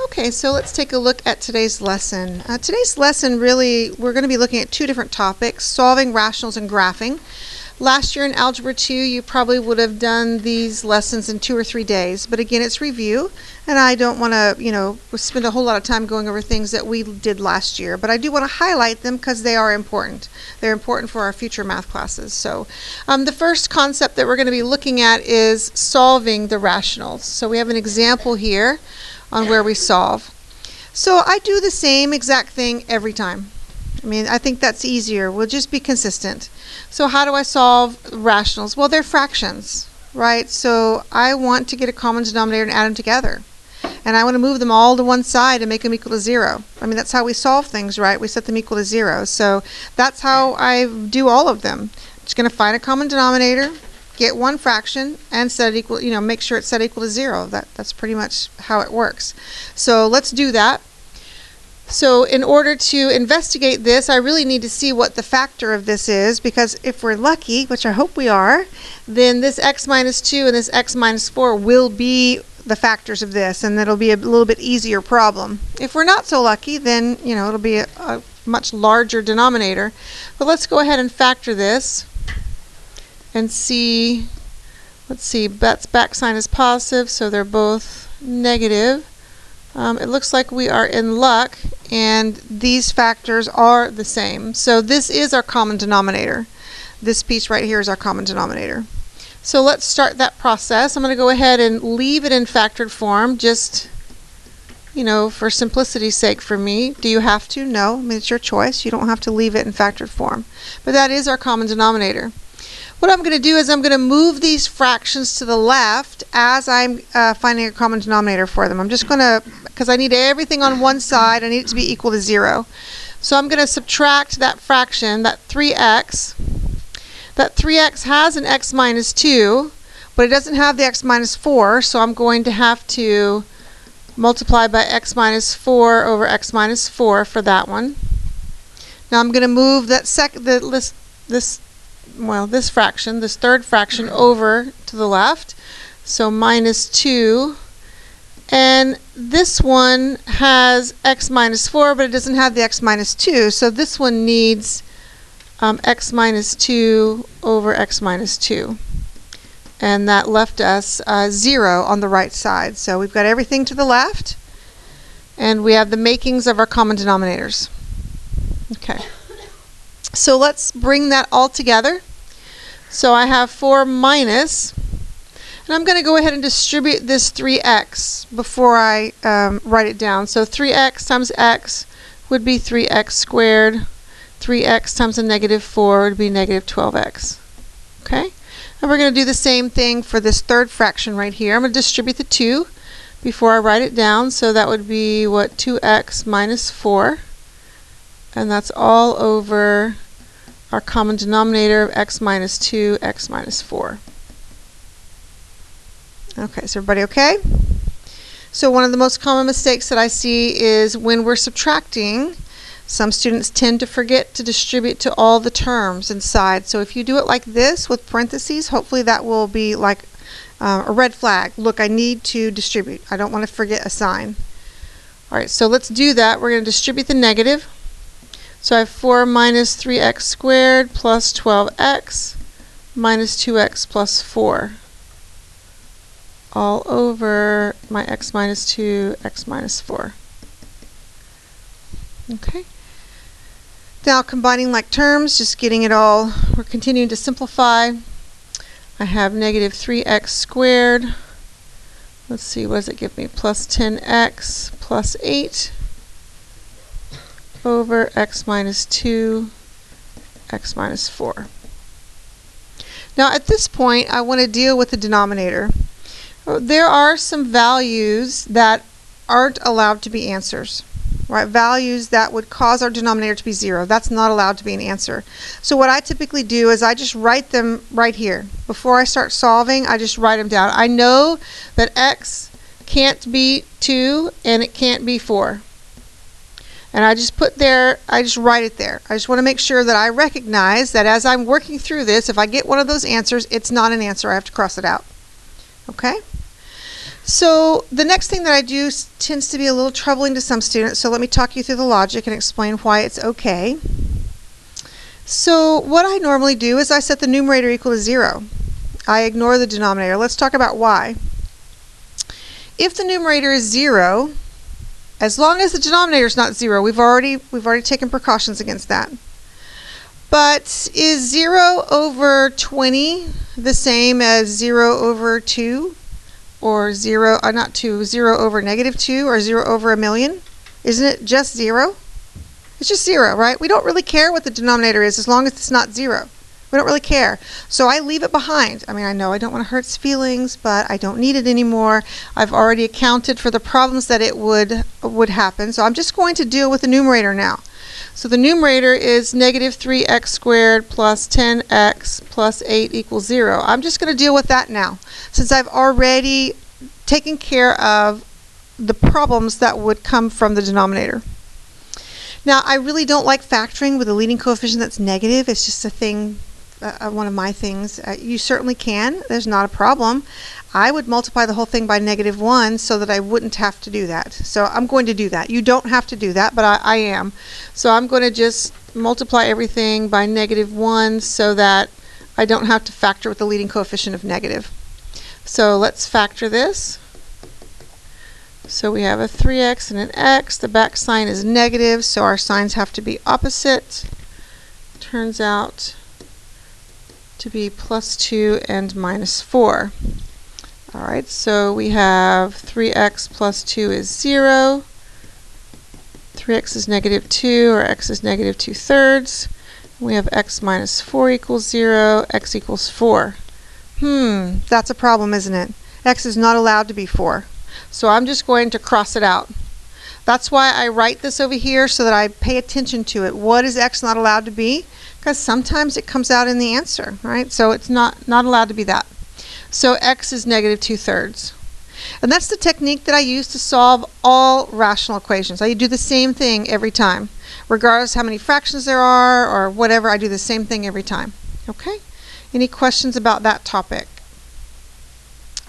Okay, so let's take a look at today's lesson. Today's lesson really, we're going to be looking at two different topics, solving rationals and graphing. Last year in Algebra 2, you probably would have done these lessons in 2 or 3 days, but again, it's review, and I don't want to, spend a whole lot of time going over things that we did last year, but I do want to highlight them because they are important. They're important for our future math classes. So the first concept that we're going to be looking at is solving the rationals. So we have an example here on where we solve. So I do the same exact thing every time. I think that's easier. We'll just be consistent. So how do I solve rationals? Well, they're fractions, right? So I want to get a common denominator and add them together. And I want to move them all to one side and make them equal to 0. That's how we solve things, right? We set them equal to 0. So that's how I do all of them. I'm just going to find a common denominator, get one fraction, and set it equal, make sure it's set equal to 0. That's pretty much how it works. So let's do that. So in order to investigate this, I really need to see what the factor of this is, because if we're lucky, which I hope we are, then this x minus 2 and this x minus 4 will be the factors of this, and it'll be a little bit easier problem. If we're not so lucky, then it'll be a much larger denominator. But let's go ahead and factor this and see. Let's see, that's back sign is positive, so they're both negative. It looks like we are in luck, and these factors are the same. So this is our common denominator. This piece right here is our common denominator. So let's start that process. I'm going to go ahead and leave it in factored form, just, for simplicity's sake for me. Do you have to? No. It's your choice. You don't have to leave it in factored form. But that is our common denominator. What I'm going to do is I'm going to move these fractions to the left as I'm finding a common denominator for them. I'm just going to, because I need everything on one side, I need it to be equal to 0. So I'm going to subtract that fraction, that 3x. That 3x has an x minus 2, but it doesn't have the x minus 4, so I'm going to have to multiply by x minus 4 over x minus 4 for that one. Now I'm going to move that this fraction, this third fraction, over to the left. So minus 2. And this one has x minus 4, but it doesn't have the x minus 2. So this one needs x minus 2 over x minus 2. And that left us 0 on the right side. So we've got everything to the left, and we have the makings of our common denominators. Okay. So let's bring that all together. So I have 4 minus, and I'm going to go ahead and distribute this 3x before I write it down. So 3x times x would be 3x squared. 3x times a negative 4 would be negative 12x. Okay? And we're going to do the same thing for this third fraction right here. I'm going to distribute the 2 before I write it down. So that would be, 2x minus 4. And that's all over our common denominator of x minus 2, x minus 4. Okay, is everybody okay? So one of the most common mistakes that I see is when we're subtracting, some students tend to forget to distribute to all the terms inside. So if you do it like this with parentheses, hopefully that will be like a red flag. Look, I need to distribute. I don't want to forget a sign. All right, so let's do that. We're going to distribute the negative. So I have 4 minus 3x squared plus 12x minus 2x plus 4 all over my x minus 2, x minus 4. Okay. Now combining like terms, just getting it all, we're continuing to simplify. I have negative 3x squared. Let's see, what does it give me? Plus 10x plus 8. Over x minus 2, x minus 4. Now at this point, I want to deal with the denominator. There are some values that aren't allowed to be answers, right? Values that would cause our denominator to be 0. That's not allowed to be an answer. So what I typically do is I just write them right here. Before I start solving, I just write them down. I know that x can't be 2 and it can't be 4. And I just write it there. I just want to make sure that I recognize that as I'm working through this, if I get one of those answers, it's not an answer. I have to cross it out. Okay? So the next thing that I do tends to be a little troubling to some students, so let me talk you through the logic and explain why it's okay. So what I normally do is I set the numerator equal to 0. I ignore the denominator. Let's talk about why. If the numerator is 0, as long as the denominator is not 0, we've already taken precautions against that. But is 0 over 20 the same as 0 over 2? Or 0 over -2, or 0 over a million? Isn't it just 0? It's just 0, right? We don't really care what the denominator is as long as it's not 0. We don't really care. So I leave it behind. I mean, I know I don't want to hurt its feelings, but I don't need it anymore. I've already accounted for the problems that it would happen. So I'm just going to deal with the numerator now. So the numerator is -3x squared plus 10x plus 8 equals 0. I'm just going to deal with that now, since I've already taken care of the problems that would come from the denominator. Now, I really don't like factoring with a leading coefficient that's negative. It's just a thing, one of my things. You certainly can. There's not a problem. I would multiply the whole thing by -1 so that I wouldn't have to do that. So I'm going to do that. You don't have to do that, but I am. So I'm going to just multiply everything by -1 so that I don't have to factor with the leading coefficient of negative. So let's factor this. So we have a 3x and an x. The back sign is negative, so our signs have to be opposite. Turns out to be +2 and -4. All right, so we have 3x plus 2 is 0. 3x is -2, or x is -2/3. We have x minus 4 equals 0, x equals 4. That's a problem, isn't it? X is not allowed to be 4. So I'm just going to cross it out. That's why I write this over here, so that I pay attention to it. What is x not allowed to be? Because sometimes it comes out in the answer, right? So it's not allowed to be that. So x is -2/3. And that's the technique that I use to solve all rational equations. I do the same thing every time. Regardless how many fractions there are or whatever, I do the same thing every time. Okay? Any questions about that topic?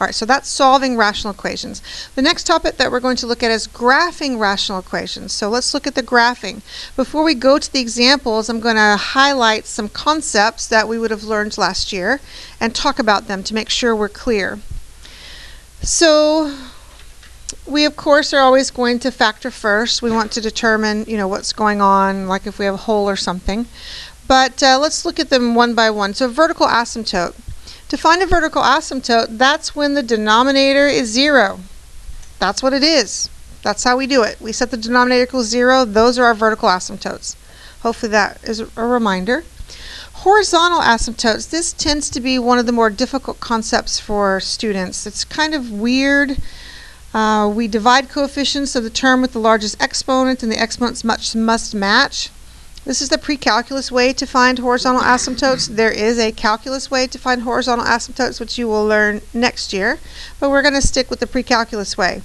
All right, so that's solving rational equations. The next topic that we're going to look at is graphing rational equations. So let's look at the graphing. Before we go to the examples, I'm going to highlight some concepts that we would have learned last year and talk about them to make sure we're clear. So we, of course, are always going to factor first. We want to determine, what's going on, like if we have a hole or something. But let's look at them one by one. So vertical asymptote. To find a vertical asymptote, that's when the denominator is 0. That's what it is. That's how we do it. We set the denominator equals 0. Those are our vertical asymptotes. Hopefully that is a reminder. Horizontal asymptotes. This tends to be one of the more difficult concepts for students. It's kind of weird. We divide coefficients of the term with the largest exponent, and the exponents must match. This is the pre-calculus way to find horizontal asymptotes. There is a calculus way to find horizontal asymptotes, which you will learn next year, but we're going to stick with the pre-calculus way.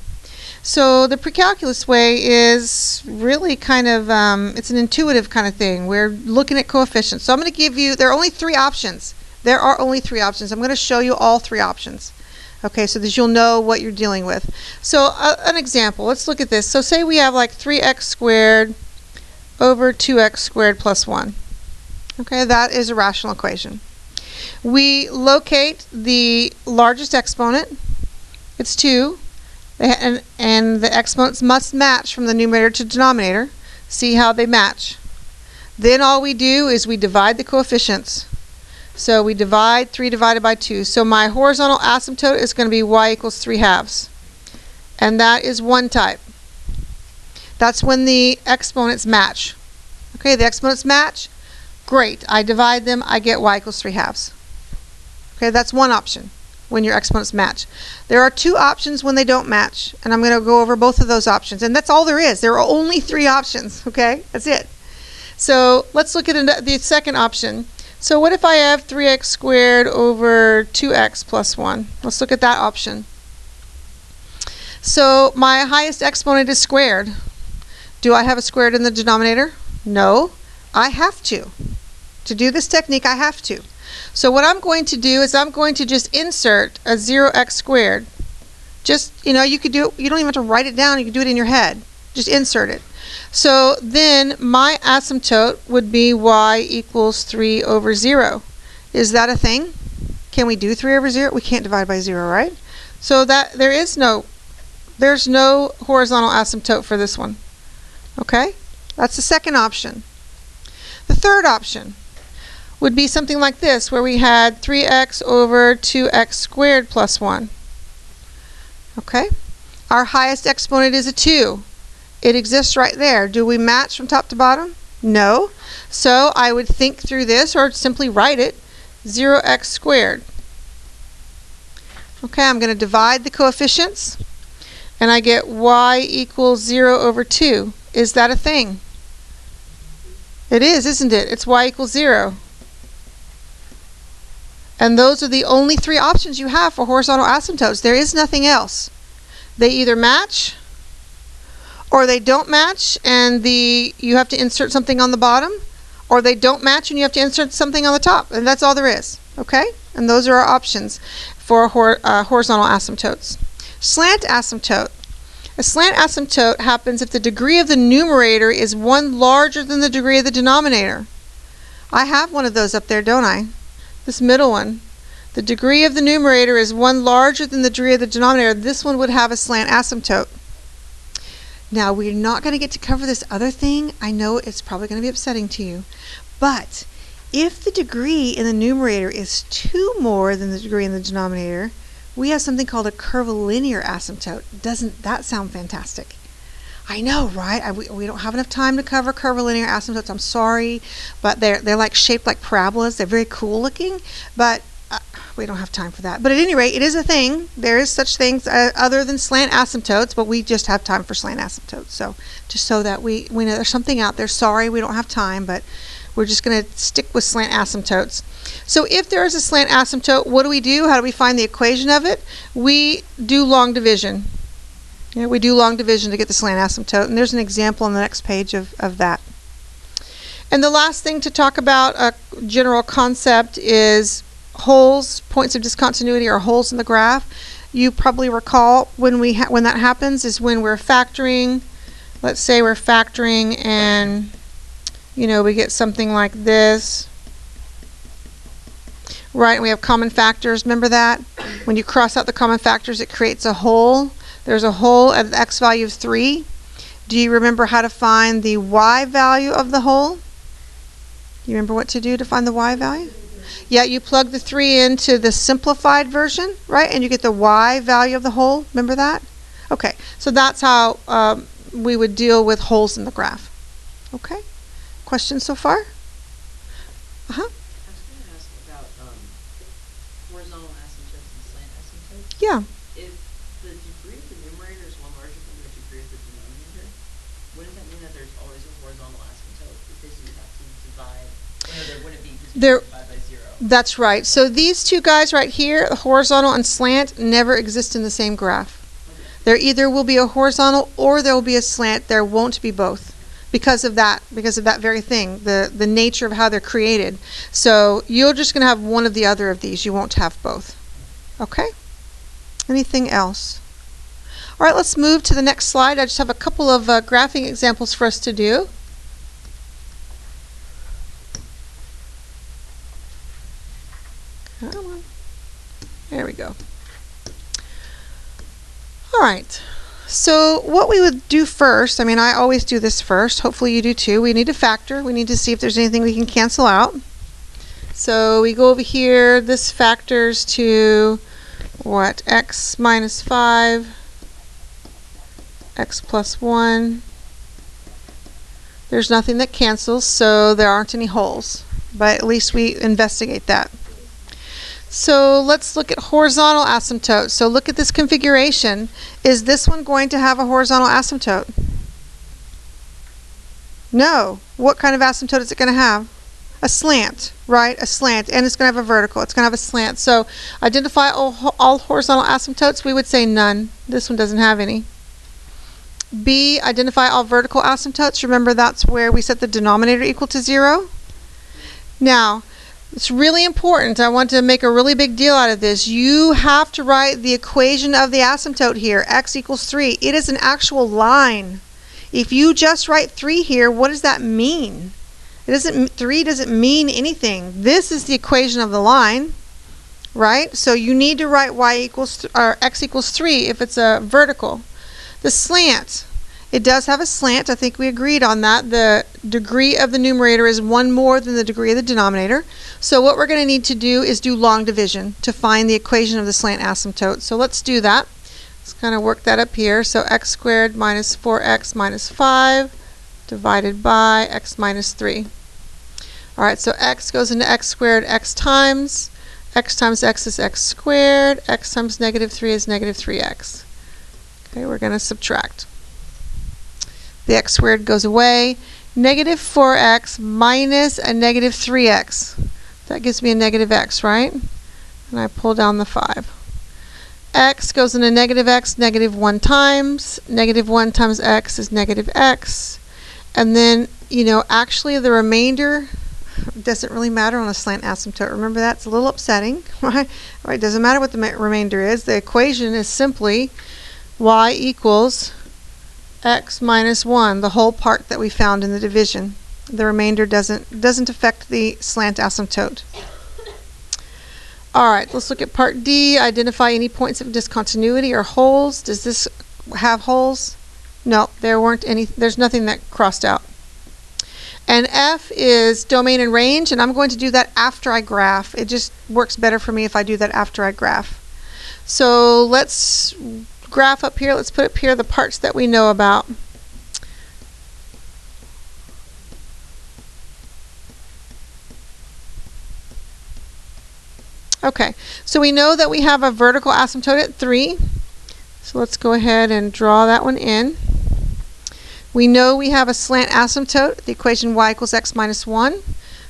So the pre-calculus way is really kind of, it's an intuitive kind of thing. We're looking at coefficients. So I'm going to give you, there are only 3 options. There are only 3 options. I'm going to show you all 3 options. Okay, so that you'll know what you're dealing with. So an example, let's look at this. So say we have like 3x squared over 2x squared plus 1. Okay, that is a rational equation. We locate the largest exponent. It's 2. And the exponents must match from the numerator to denominator. See how they match. Then all we do is we divide the coefficients. So we divide 3 divided by 2. So my horizontal asymptote is going to be y equals 3/2. And that is one type. That's when the exponents match. Okay, the exponents match. Great. I divide them. I get y equals 3/2. Okay, that's one option when your exponents match. There are 2 options when they don't match, and I'm going to go over both of those options. And that's all there is. There are only 3 options. Okay, that's it. So let's look at the second option. So what if I have 3x squared over 2x plus 1? Let's look at that option. So my highest exponent is squared. Do I have a squared in the denominator? No. I have to. To do this technique, I have to. So what I'm going to do is I'm going to just insert a 0x squared. Just, you could do it, you don't even have to write it down, you can do it in your head. Just insert it. So then my asymptote would be y equals 3 over 0. Is that a thing? Can we do 3 over 0? We can't divide by 0, right? So that there's no horizontal asymptote for this one. Okay? That's the second option. The third option would be something like this, where we had 3x over 2x squared plus 1. Okay? Our highest exponent is a 2. It exists right there. Do we match from top to bottom? No. So I would think through this, or simply write it, 0x squared. Okay, I'm going to divide the coefficients, and I get y equals 0 over 2. Is that a thing? It is, isn't it? It's y equals 0. And those are the only three options you have for horizontal asymptotes. There is nothing else. They either match, or they don't match, and you have to insert something on the bottom, or they don't match and you have to insert something on the top, and that's all there is. Okay? And those are our options for horizontal asymptotes. Slant asymptote. A slant asymptote happens if the degree of the numerator is 1 larger than the degree of the denominator. I have one of those up there, don't I? This middle one. The degree of the numerator is 1 larger than the degree of the denominator. This one would have a slant asymptote. Now, we're not going to get to cover this other thing. I know it's probably going to be upsetting to you. But if the degree in the numerator is 2 more than the degree in the denominator, we have something called a curvilinear asymptote. Doesn't that sound fantastic? I know, right? We don't have enough time to cover curvilinear asymptotes. I'm sorry, but they're like shaped like parabolas. They're very cool looking, but we don't have time for that. But at any rate, it is a thing. There is such things other than slant asymptotes, but we just have time for slant asymptotes. So just so that we know there's something out there. Sorry, we don't have time, but we're just going to stick with slant asymptotes. So if there is a slant asymptote, what do we do? How do we find the equation of it? We do long division. We do long division to get the slant asymptote, and there's an example on the next page of that. And the last thing to talk about, a general concept, is holes, points of discontinuity, or holes in the graph. You probably recall when that happens is when we're factoring. Let's say we're factoring and we get something like this. Right, and we have common factors. Remember that? When you cross out the common factors, it creates a hole. There's a hole at the x value of 3. Do you remember how to find the y value of the hole? You remember what to do to find the y value? Yeah, you plug the 3 into the simplified version, right? And you get the y value of the hole. Remember that? Okay, so that's how we would deal with holes in the graph. Okay? Questions so far? I was going to ask about horizontal asymptotes and slant asymptotes. Yeah. If the degree of the numerator is 1 larger than the degree of the denominator, wouldn't that mean that there's always a horizontal asymptote because you have to divide, there wouldn't be just divide by 0? That's right. So these two guys right here, horizontal and slant, never exist in the same graph. Okay. There either will be a horizontal or there will be a slant. There won't be both. Because of that very thing, the nature of how they're created. So you're just going to have one of the other of these. You won't have both. Okay? Anything else? All right, let's move to the next slide. I just have a couple of graphing examples for us to do. Come on. There we go. All right. So what we would do first, I always do this first, hopefully you do too, we need to factor. We need to see if there's anything we can cancel out. So we go over here, this factors to what? X minus 5, x plus 1. There's nothing that cancels, so there aren't any holes, but at least we investigate that. So let's look at horizontal asymptote. So look at this configuration. Is this one going to have a horizontal asymptote? No. What kind of asymptote is it going to have? A slant, right? A slant. And it's going to have a vertical. It's going to have a slant. So identify all horizontal asymptotes. We would say none. This one doesn't have any. B, identify all vertical asymptotes. Remember, that's where we set the denominator equal to 0. Now, It's really important. I want to make a really big deal out of this. You have to write the equation of the asymptote here, x equals 3. It is an actual line. If you just write 3 here, what does that mean? 3 doesn't mean anything. This is the equation of the line, right? So you need to write x equals 3 if it's a vertical. The slant, it does have a slant. I think we agreed on that. The degree of the numerator is 1 more than the degree of the denominator. So what we're going to need to do is do long division to find the equation of the slant asymptote. So let's do that. Let's kind of work that up here. So x squared minus 4x minus 5 divided by x minus 3. All right, so x goes into x squared, x times x is x squared, x times negative 3 is negative 3x. Okay, we're going to subtract. The x squared goes away. Negative 4x minus a negative 3x. That gives me a negative x, right? And I pull down the 5. X goes into negative x, negative 1 times. Negative 1 times x is negative x. And then, actually the remainder doesn't really matter on a slant asymptote. Remember, that's a little upsetting, right? All right, doesn't matter what the remainder is. The equation is simply y equals x minus 1, the whole part that we found in the division. The remainder doesn't affect the slant asymptote. All right, let's look at part D. Identify any points of discontinuity or holes. Does this have holes? No, there's nothing that crossed out. And F is domain and range, and I'm going to do that after I graph. It just works better for me if I do that after I graph. So let's graph up here. Let's put up here the parts that we know about. Okay, so we know that we have a vertical asymptote at 3. So let's go ahead and draw that one in. We know we have a slant asymptote, the equation y equals x minus 1.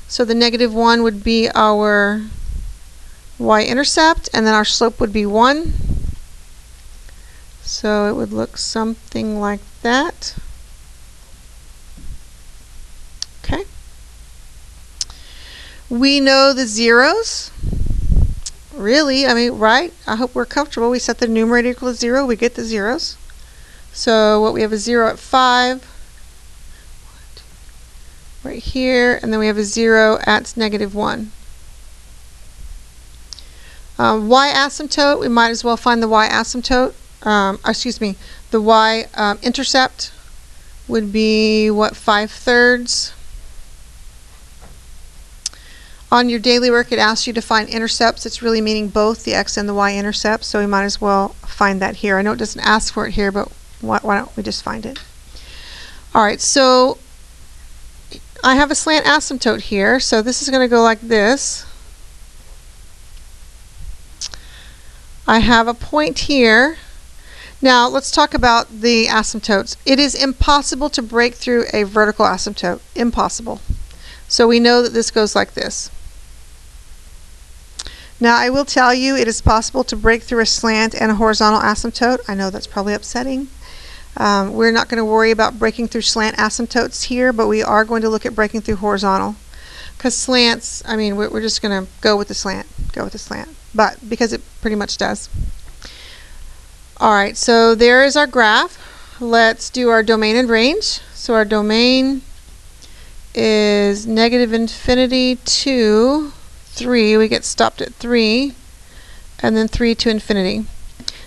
So the negative 1 would be our y-intercept, and then our slope would be 1. So it would look something like that. Okay. We know the zeros. Really, right? I hope we're comfortable. We set the numerator equal to 0. We get the zeros. So what we have is 0 at 5. Right here. And then we have a 0 at negative 1. Y-asymptote, we might as well find the y-asymptote. The y-intercept would be, what, 5/3? On your daily work, it asks you to find intercepts. It's really meaning both the x and the y-intercept, so we might as well find that here. I know it doesn't ask for it here, but why don't we just find it? All right, so I have a slant asymptote here, so this is going to go like this. I have a point here. Now, let's talk about the asymptotes. It is impossible to break through a vertical asymptote. Impossible. So we know that this goes like this. Now, I will tell you it is possible to break through a slant and a horizontal asymptote. I know that's probably upsetting. We're not going to worry about breaking through slant asymptotes here, but we are going to look at breaking through horizontal. Because slants, we're just going to go with the slant. But because it pretty much does. All right, so there is our graph. Let's do our domain and range. So our domain is negative infinity to 3. We get stopped at 3. And then 3 to infinity.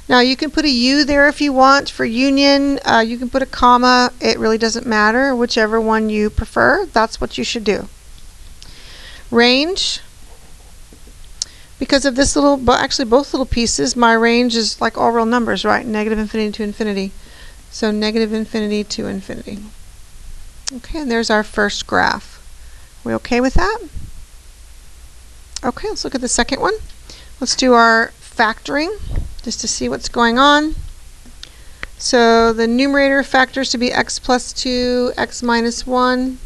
Now you can put a U there if you want for union. You can put a comma. It really doesn't matter. Whichever one you prefer, that's what you should do. Range. Because of this little, but actually both little pieces, my range is like all real numbers, right? Negative infinity to infinity. So negative infinity to infinity. Okay, and there's our first graph. We okay with that? Okay, let's look at the second one. Let's do our factoring just to see what's going on. So the numerator factors to be x plus 2, x minus 1.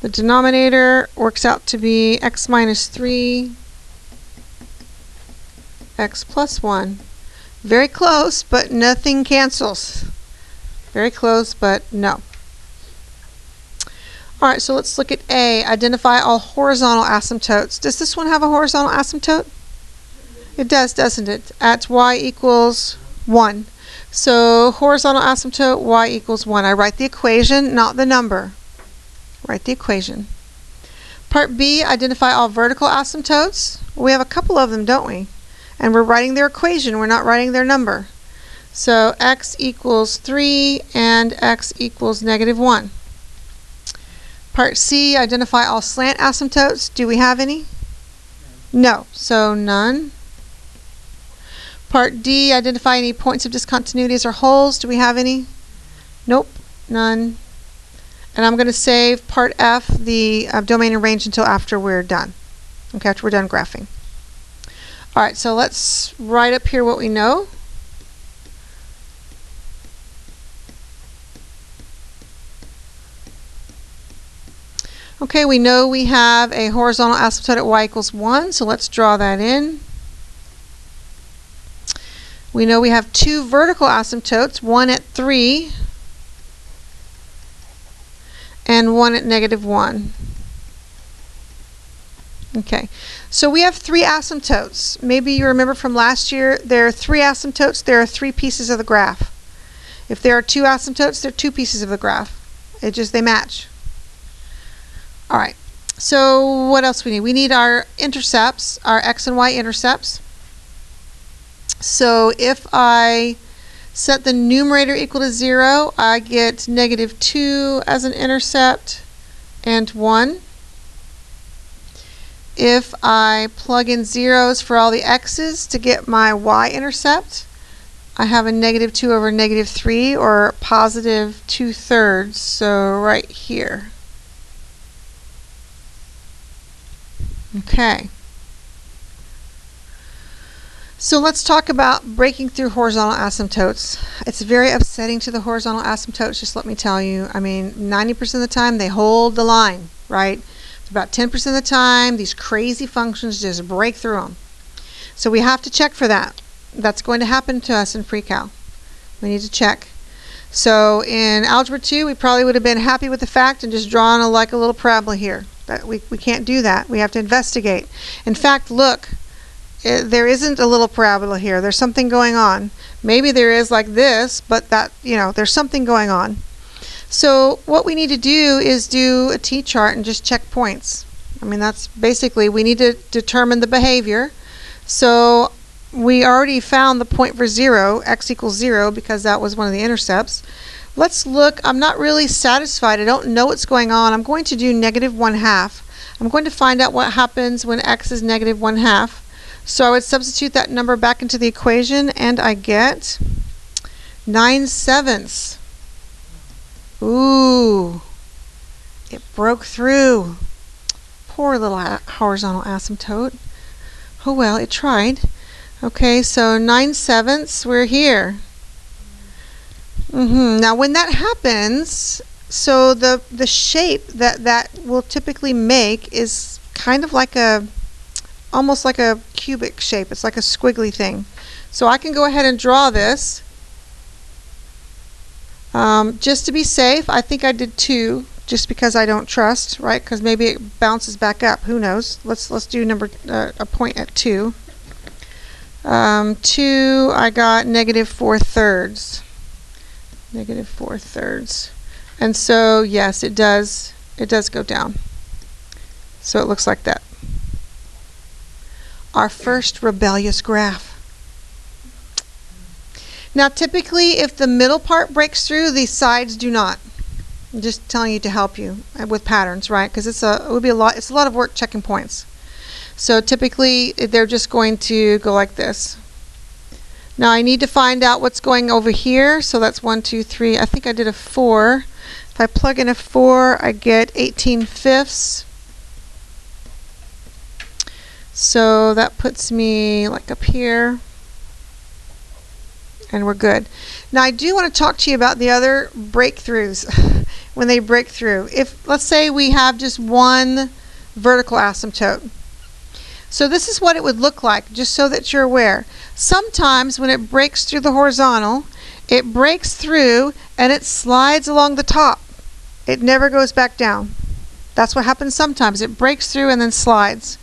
The denominator works out to be x minus 3, x plus 1. Very close, but nothing cancels. Very close, but no. All right, so let's look at A, identify all horizontal asymptotes. Does this one have a horizontal asymptote? It does, doesn't it? At y equals 1. So horizontal asymptote, y equals 1. I write the equation, not the number. Write the equation. Part B, identify all vertical asymptotes. Well, we have a couple of them, don't we? And we're writing their equation, we're not writing their number. So x equals 3 and x equals -1. Part C, identify all slant asymptotes. Do we have any? No, so none. Part D, identify any points of discontinuities or holes. Do we have any? Nope, none. And I'm going to save part F, the domain and range, until after we're done. Okay, after we're done graphing. All right, so let's write up here what we know. Okay, we know we have a horizontal asymptote at y equals 1, so let's draw that in. We know we have 2 vertical asymptotes, one at 3 and one at -1. Okay, so we have 3 asymptotes. Maybe you remember from last year, there are 3 asymptotes, there are 3 pieces of the graph. If there are 2 asymptotes, there are 2 pieces of the graph. They match. All right, so what else we need? We need our intercepts, our x and y intercepts. So if I set the numerator equal to 0, I get -2 as an intercept and 1. If I plug in zeros for all the x's to get my y-intercept, I have a -2 over -3, or positive 2/3, so right here. Okay. So let's talk about breaking through horizontal asymptotes. It's very upsetting to the horizontal asymptotes, just let me tell you. I mean, 90% of the time they hold the line, right? About 10% of the time, these crazy functions just break through them. So we have to check for that. That's going to happen to us in PreCal. We need to check. So in Algebra 2, we probably would have been happy with the fact and just drawn like a little parabola here. But we can't do that. We have to investigate. In fact, look, there isn't a little parabola here. There's something going on. Maybe there is like this, but that, there's something going on. So what we need to do is do a t-chart and just check points. I mean, that's basically, we need to determine the behavior. So we already found the point for 0, x equals 0, because that was one of the intercepts. Let's look. I'm not really satisfied. I don't know what's going on. I'm going to do -1/2. I'm going to find out what happens when x is -1/2. So I would substitute that number back into the equation, and I get 9/7. Ooh, it broke through. Poor little horizontal asymptote. Oh well, it tried. Okay, so 9/7, we're here. Now when that happens, so the shape that will typically make is kind of like almost like a cubic shape. It's like a squiggly thing. So I can go ahead and draw this. Just to be safe, I think I did 2, just because I don't trust, right? Because maybe it bounces back up. Who knows? Let's do a point at 2. 2, I got -4/3. -4/3. And so yes, it does go down. So it looks like that. Our first rebellious graph. Now typically if the middle part breaks through, the sides do not. I'm just telling you to help you with patterns, right? Because it's a lot of work checking points. So typically they're just going to go like this. Now I need to find out what's going over here. So that's 1, 2, 3. I think I did a 4. If I plug in a 4, I get 18/5. So that puts me like up here. And we're good. Now I do want to talk to you about the other breakthroughs when they break through. If, let's say, we have just one vertical asymptote. So this is what it would look like, just so that you're aware. Sometimes when it breaks through the horizontal, it breaks through and it slides along the top. It never goes back down. That's what happens sometimes. It breaks through and then slides.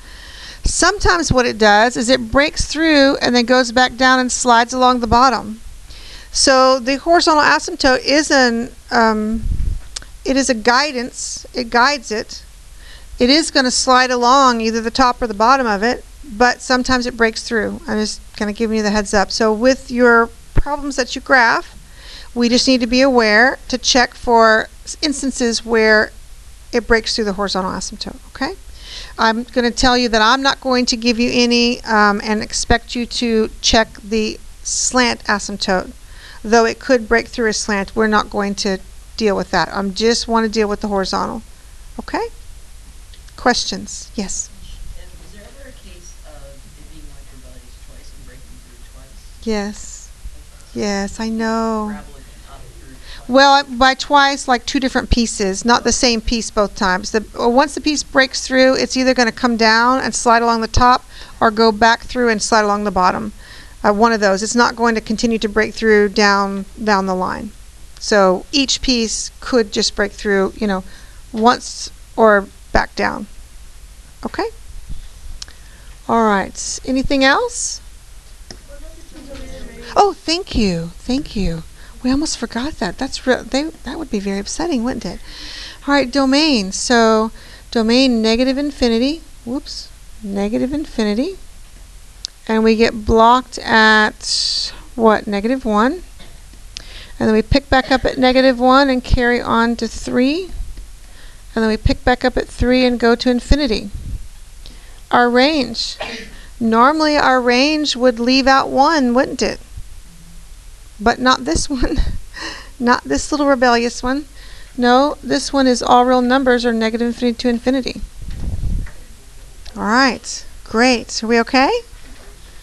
Sometimes what it does is it breaks through and then goes back down and slides along the bottom. So the horizontal asymptote is it is a guidance. It guides it. It is going to slide along either the top or the bottom of it, but sometimes it breaks through. I'm just kind of giving you the heads up. So with your problems that you graph, we just need to be aware to check for instances where it breaks through the horizontal asymptote, okay? I'm going to tell you that I'm not going to give you any and expect you to check the slant asymptote. Though it could break through a slant, we're not going to deal with that. I just want to deal with the horizontal. Okay? Questions? Yes? And is there ever a case of it being like rebellious twice and breaking through twice? Yes. Yes, I know. Unraveling it up through twice. Well, by twice, like two different pieces, not the same piece both times. Once the piece breaks through, it's either going to come down and slide along the top or go back through and slide along the bottom. One of those. It's not going to continue to break through down the line. So each piece could just break through, you know, once or back down. Okay? All right. Anything else? Oh, thank you. Thank you. We almost forgot that. That would be very upsetting, wouldn't it? All right, domain. So domain negative infinity. Whoops. Negative infinity. And we get blocked at, what, -1. And then we pick back up at -1 and carry on to 3. And then we pick back up at 3 and go to infinity. Our range. Normally our range would leave out 1, wouldn't it? But not this one. Not this little rebellious one. No, this one is all real numbers or negative infinity to infinity. All right. Great. Are we okay?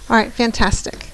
All right, fantastic.